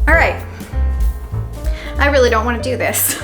All right, I really don't want to do this.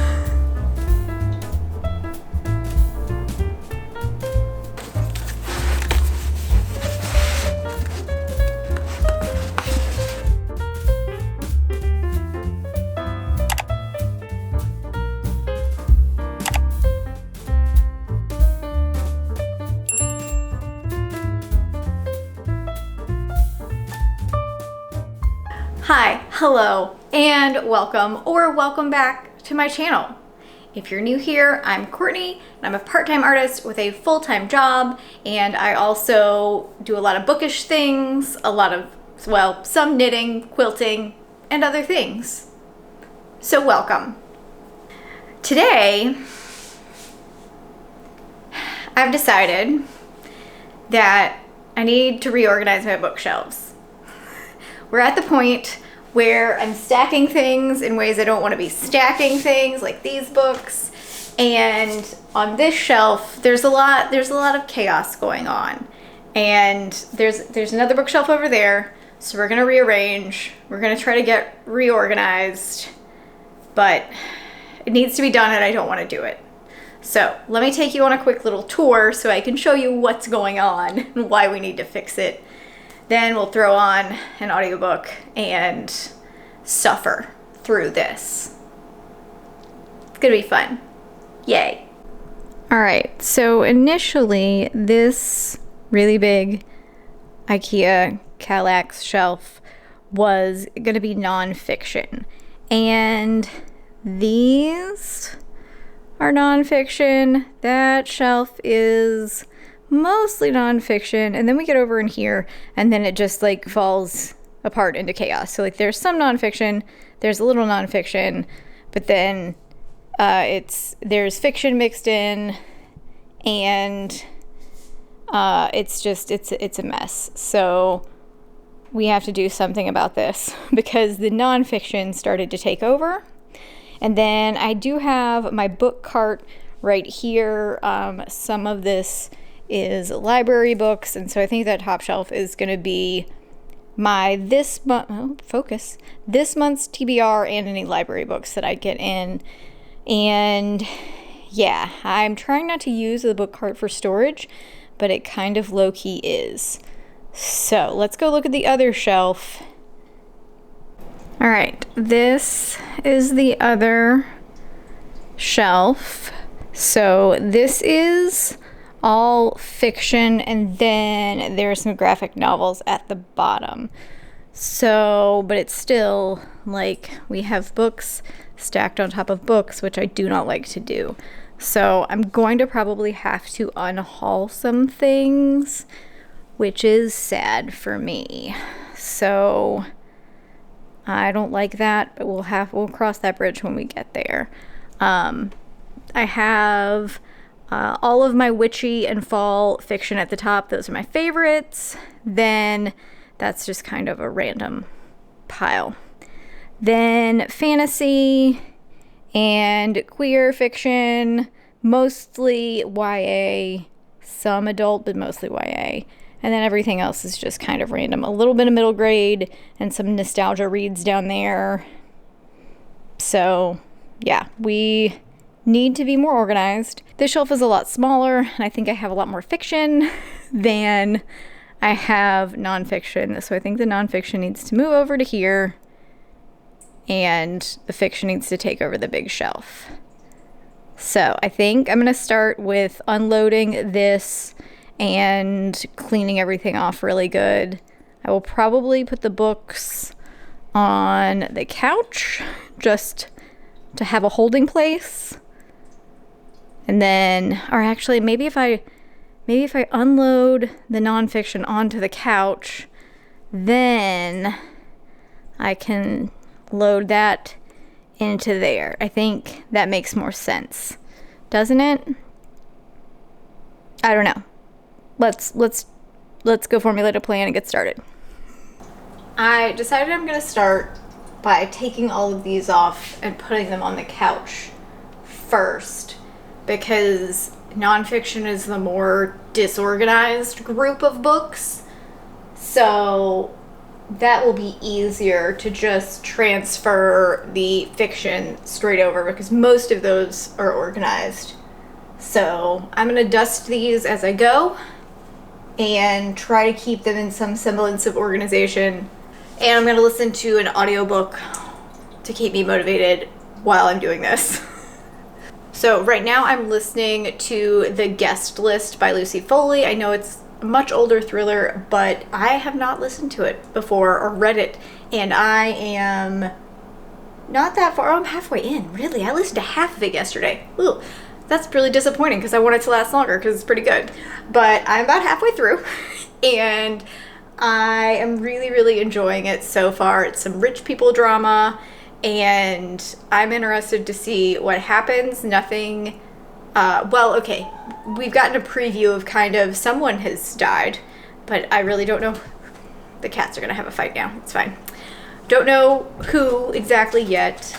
Hi, hello, and welcome back to my channel. If you're new here, I'm Courtney, and I'm a part-time artist with a full-time job, and I also do a lot of bookish things, some knitting, quilting, and other things. So welcome. Today, I've decided that I need to reorganize my bookshelves. We're at the point where I'm stacking things in ways I don't want to be stacking things, like these books. And on this shelf, there's a lot of chaos going on. And there's another bookshelf over there. So we're gonna rearrange. We're gonna try to get reorganized, but it needs to be done and I don't want to do it. So let me take you on a quick little tour so I can show you what's going on and why we need to fix it. Then we'll throw on an audiobook and suffer through this. It's gonna be fun. Yay. All right, so initially this really big IKEA Kallax shelf was gonna be nonfiction. And these are nonfiction. That shelf is mostly nonfiction, and then we get over in here and then it just like falls apart into chaos. So like there's some nonfiction, there's a little nonfiction, but then there's fiction mixed in, and it's a mess. So we have to do something about this because the nonfiction started to take over. And then I do have my book cart right here. Some of this is library books, and so I think that top shelf is going to be my this month's TBR and any library books that I get in. And yeah, I'm trying not to use the book cart for storage, but it kind of low-key is. So let's go look at the other shelf. All right, this is the other shelf. So this is all fiction, and then there's some graphic novels at the bottom. So, but it's still like we have books stacked on top of books, which I do not like to do. So I'm going to probably have to unhaul some things, which is sad for me. So I don't like that, but we'll cross that bridge when we get there. I have all of my witchy and fall fiction at the top. Those are my favorites. Then that's just kind of a random pile. Then fantasy and queer fiction, mostly YA, some adult, but mostly YA. And then everything else is just kind of random. A little bit of middle grade and some nostalgia reads down there. So yeah, we need to be more organized. This shelf is a lot smaller, and I think I have a lot more fiction than I have nonfiction. So I think the nonfiction needs to move over to here, and the fiction needs to take over the big shelf. So I think I'm gonna start with unloading this and cleaning everything off really good. I will probably put the books on the couch just to have a holding place. And then, or actually, maybe if I unload the nonfiction onto the couch, then I can load that into there. I think that makes more sense, doesn't it? I don't know. Let's go formulate a plan and get started. I decided I'm gonna start by taking all of these off and putting them on the couch first, because nonfiction is the more disorganized group of books. So that will be easier to just transfer the fiction straight over because most of those are organized. So I'm going to dust these as I go and try to keep them in some semblance of organization. And I'm going to listen to an audiobook to keep me motivated while I'm doing this. So right now I'm listening to The Guest List by Lucy Foley. I know it's a much older thriller, but I have not listened to it before or read it. And I am not that far. Oh, I'm halfway in. Really? I listened to half of it yesterday. Ooh, that's really disappointing because I want it to last longer because it's pretty good. But I'm about halfway through and I am really, really enjoying it so far. It's some rich people drama and I'm interested to see what happens. Nothing, well, okay, we've gotten a preview of kind of someone has died, but I really don't know. The cats are gonna have a fight now. It's fine. Don't know who exactly yet,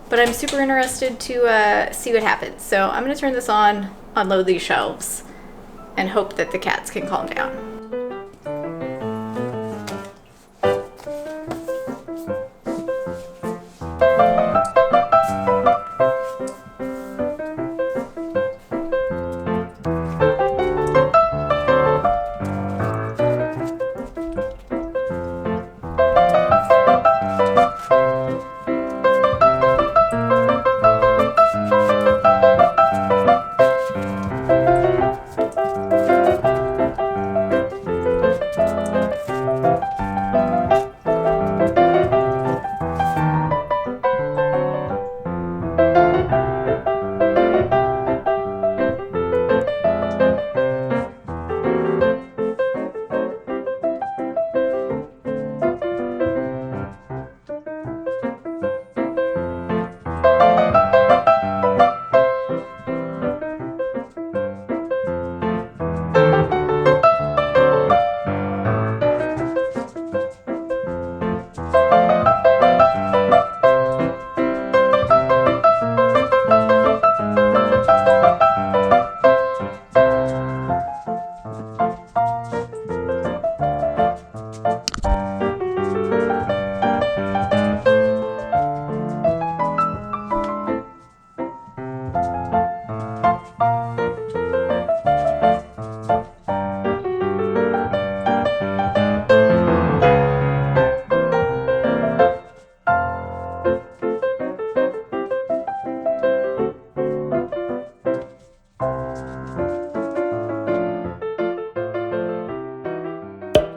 but I'm super interested to see what happens. So I'm gonna turn this on, unload these shelves, and hope that the cats can calm down.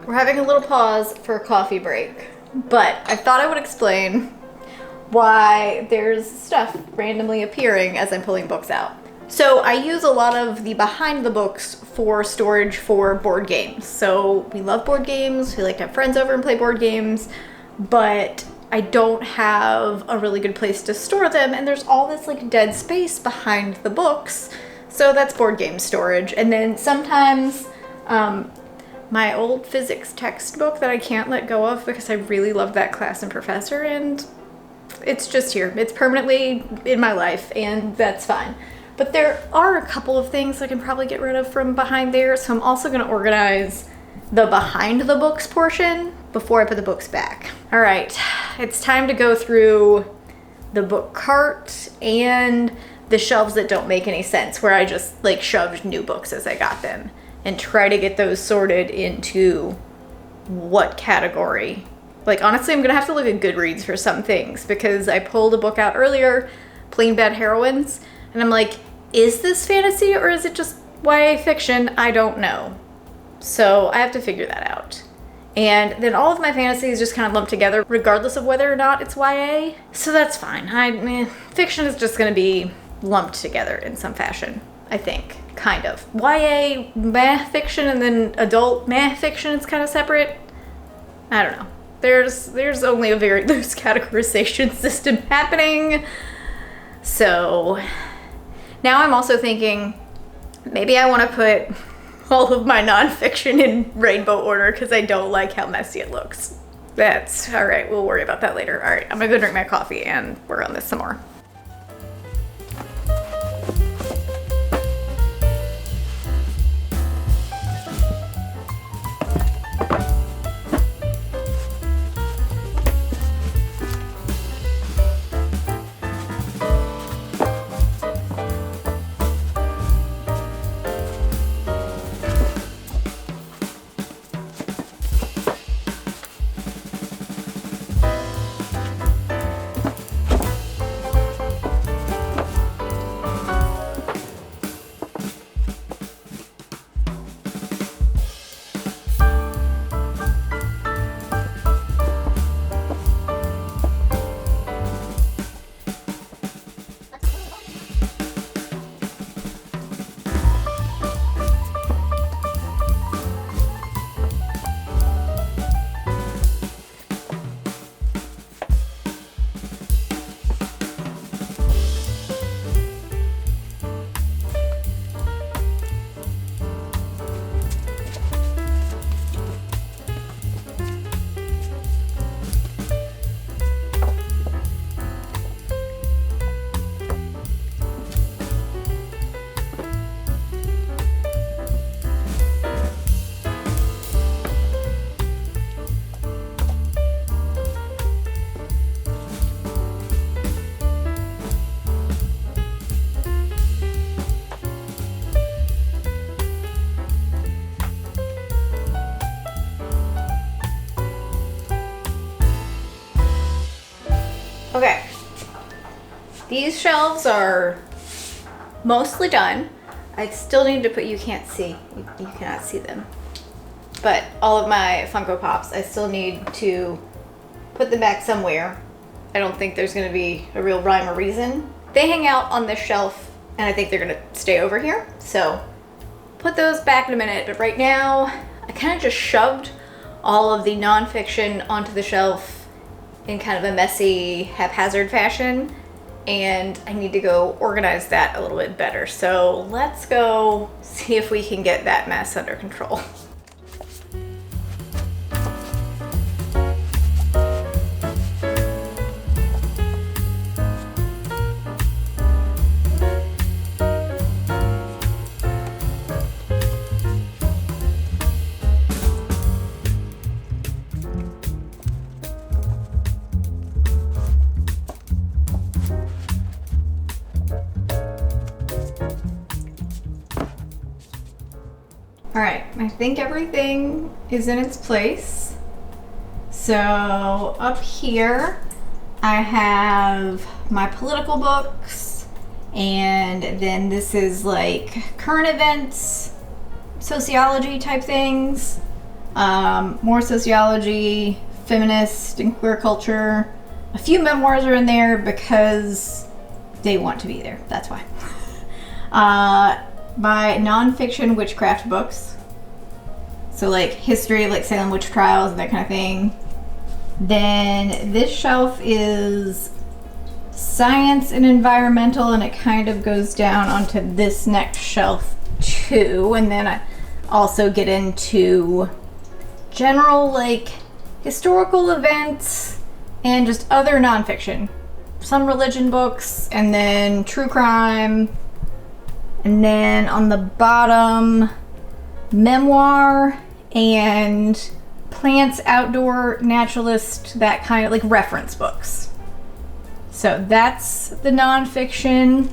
We're having a little pause for a coffee break, but I thought I would explain why there's stuff randomly appearing as I'm pulling books out. So I use a lot of the behind the books for storage for board games. So we love board games, we like to have friends over and play board games, but I don't have a really good place to store them, and there's all this like dead space behind the books. So that's board game storage. And then sometimes my old physics textbook that I can't let go of because I really love that class and professor, and it's just here. It's permanently in my life, and that's fine. But there are a couple of things I can probably get rid of from behind there, so I'm also going to organize the behind the books portion before I put the books back. All right, it's time to go through the book cart and the shelves that don't make any sense, where I just like shoved new books as I got them, and try to get those sorted into what category. Like, honestly, I'm gonna have to look at Goodreads for some things because I pulled a book out earlier, Plain Bad Heroines, and I'm like, is this fantasy or is it just YA fiction? I don't know. So I have to figure that out. And then all of my fantasies just kind of lumped together regardless of whether or not it's YA. So that's fine. Fiction is just gonna be lumped together in some fashion, I think. Kind of. YA meh fiction and then adult meh fiction is kind of separate. I don't know. There's only a very loose categorization system happening. So now I'm also thinking maybe I want to put all of my nonfiction in rainbow order because I don't like how messy it looks. That's all right. We'll worry about that later. All right, I'm gonna go drink my coffee and work on this some more. Okay. These shelves are mostly done. I still need to put, you can't see, you cannot see them. But all of my Funko Pops, I still need to put them back somewhere. I don't think there's gonna be a real rhyme or reason. They hang out on this shelf and I think they're gonna stay over here. So put those back in a minute, but right now I kind of just shoved all of the nonfiction onto the shelf in kind of a messy, haphazard fashion, and I need to go organize that a little bit better. So let's go see if we can get that mess under control. All right, I think everything is in its place. So up here, I have my political books, and then this is like current events, sociology type things, more sociology, feminist and queer culture. A few memoirs are in there because they want to be there, that's why. My nonfiction witchcraft books. So like history, like Salem witch trials and that kind of thing. Then this shelf is science and environmental, and it kind of goes down onto this next shelf too. And then I also get into general like historical events and just other nonfiction. Some religion books, and then true crime. And then on the bottom, memoir and plants, outdoor, naturalist, that kind of like reference books. So that's the nonfiction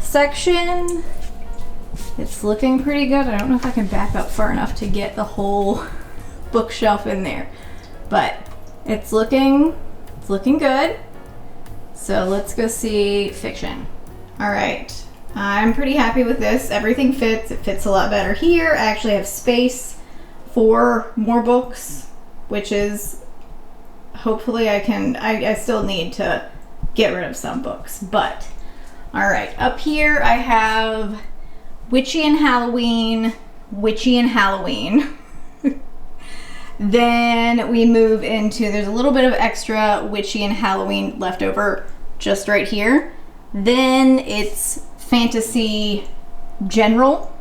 section. It's looking pretty good. I don't know if I can back up far enough to get the whole bookshelf in there, but it's looking good. So let's go see fiction. All right. I'm pretty happy with this. Everything fits. It fits a lot better here. I actually have space for more books, which is hopefully I still need to get rid of some books, but all right. Up here I have Witchy and Halloween. Then we move into, there's a little bit of extra Witchy and Halloween left over just right here. Then it's fantasy general.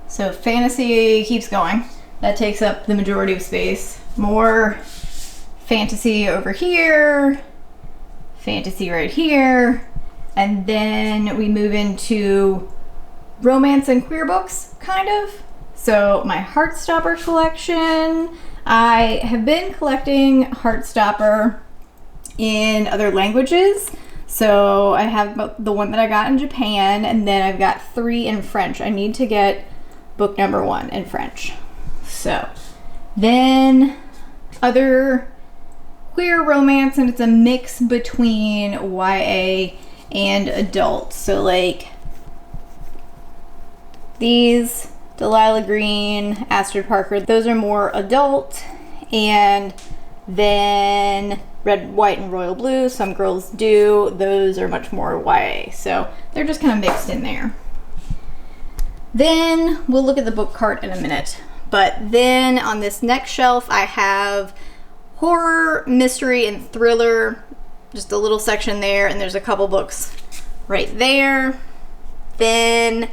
So fantasy keeps going. That takes up the majority of space. More fantasy over here, fantasy right here, and then we move into romance and queer books, kind of. So my Heartstopper collection, I have been collecting Heartstopper in other languages. So I have the one that I got in Japan, and then I've got 3 in French. I need to get book number 1 in French. So then other queer romance, and it's a mix between YA and adult. So like these, Delilah Green, Astrid Parker, those are more adult, and then Red, White, and Royal Blue, Some Girls Do, those are much more YA. So they're just kind of mixed in there. Then we'll look at the book cart in a minute. But then on this next shelf, I have horror, mystery, and thriller, just a little section there, and there's a couple books right there. Then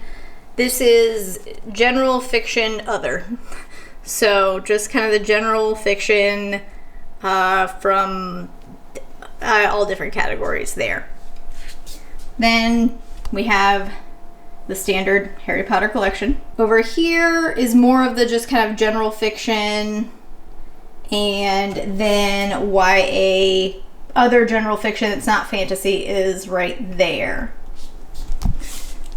this is general fiction other. So just kind of the general fiction from all different categories there. Then we have the standard Harry Potter collection. Over here is more of the just kind of general fiction, and then YA, other general fiction that's not fantasy, is right there.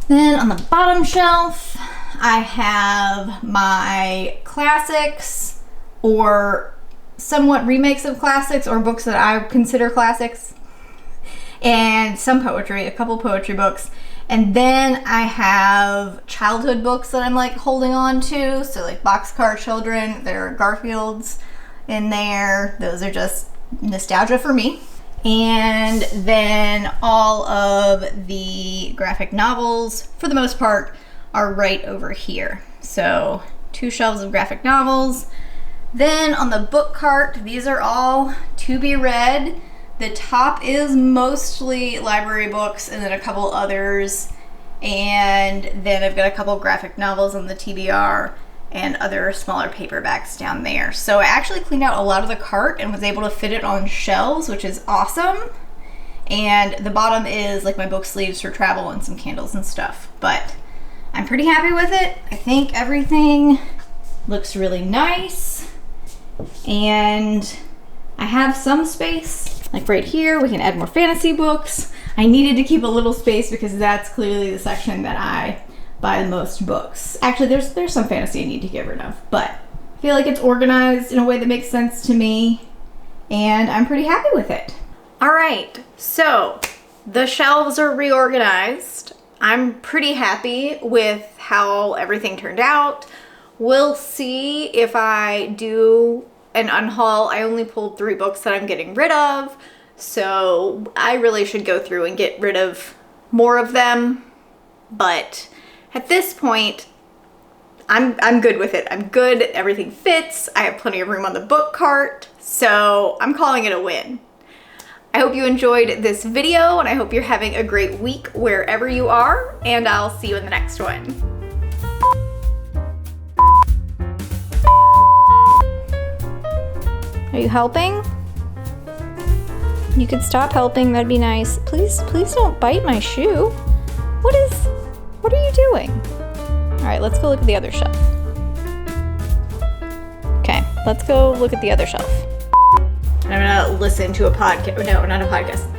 Then on the bottom shelf, I have my classics, or somewhat remakes of classics, or books that I consider classics. and some poetry, a couple poetry books. And then I have childhood books that I'm like holding on to. So like Boxcar Children, there are Garfields in there. Those are just nostalgia for me. And then all of the graphic novels, for the most part, are right over here. So 2 shelves of graphic novels. Then on the book cart, these are all to be read. The top is mostly library books and then a couple others. And then I've got a couple graphic novels on the TBR and other smaller paperbacks down there. So I actually cleaned out a lot of the cart and was able to fit it on shelves, which is awesome. And the bottom is like my book sleeves for travel and some candles and stuff. But I'm pretty happy with it. I think everything looks really nice. And I have some space, like right here, we can add more fantasy books. I needed to keep a little space because that's clearly the section that I buy the most books. Actually, there's some fantasy I need to get rid of, but I feel like it's organized in a way that makes sense to me, and I'm pretty happy with it. All right, so the shelves are reorganized. I'm pretty happy with how everything turned out. We'll see if I do an unhaul. I only pulled 3 books that I'm getting rid of, so I really should go through and get rid of more of them. But at this point, I'm good with it. I'm good. Everything fits. I have plenty of room on the book cart, so I'm calling it a win. I hope you enjoyed this video, and I hope you're having a great week wherever you are, and I'll see you in the next one. Are you helping? You could stop helping, that'd be nice. Please don't bite my shoe. What are you doing? All right, let's go look at the other shelf. Okay, let's go look at the other shelf. I'm gonna listen to a podcast. No, not a podcast.